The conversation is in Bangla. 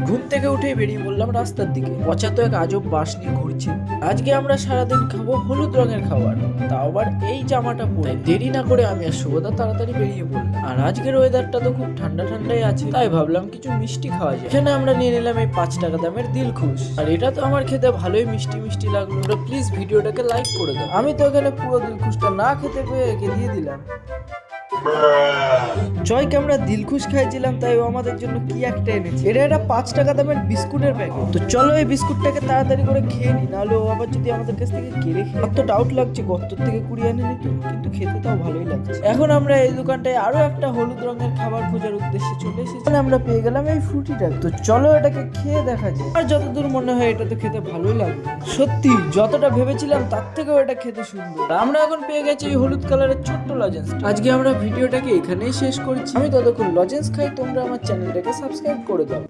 ঘুম থেকে উঠেই বেরিয়ে পড়লাম রাস্তার দিকে। পচা তো এক আজব বাস নিয়ে ঘুরছি। আজকে আমরা সারাদিন খাবো হলুদ রঙের খাবার, তাও আবার এই জামাটা পরে। দেরি না করে আমি আর শুভদা তাড়াতাড়ি বেরিয়ে পড়লাম। আর আজকের ওয়েদারটা তো খুব ঠান্ডা ঠান্ডাই আছে, তাই ভাবলাম কিছু মিষ্টি খাওয়া যায়। এখানে আমরা নিয়ে নিলাম এই 5 টাকা দামের দিলখুশ। আর এটা তো আমার খেতে ভালোই মিষ্টি মিষ্টি লাগলো। তোমরা প্লিজ ভিডিওটাকে লাইক করে দাও। আমি তো এখানে পুরো দিলখুশটা না খেতে পেয়ে একে দিয়ে দিলাম। জয়কে আমরা দিলখুশ খাইছিলাম, তাই ও আমাদের জন্য কি একটা এনেছে। এটা একটা 5 টাকা দামের বিস্কুটের প্যাকেট। তো চলো এই বিস্কুটটাকে তাড়াতাড়ি করে খেয়ে নি, নাহলে ও আবার যদি আমাদের কাছ থেকে কেড়ে খেয়ে। আমার তো ডাউট লাগছে গর্তর থেকে কুড়িয়ে আনে নিত, কিন্তু খেতে তাও ভালোই লাগছে। এখন আমরা এই দোকানটায় আরো একটা হলুদ রঙের খাবার খোঁজার উদ্দেশ্যে চলে এসেছি। আমরা পেয়ে গেলাম এই ফ্রুটিটা। তো চলো এটাকে খেয়ে দেখা যায়। আর যতদূর মনে হয় এটা তো খেতে ভালোই লাগবে। সত্যি যতটা ভেবেছিলাম তার থেকেও এটা খেতে সুন্দর। আমরা এখন পেয়ে গেছি এই হলুদ কালারের ছোট্ট লজেন্স। আজকে আমরা ভিডিওটাকে এখানেই শেষ করছি। আমি ততক্ষণ লজেন্স খাই, তোমরা আমার চ্যানেলটাকে সাবস্ক্রাইব করে দাও।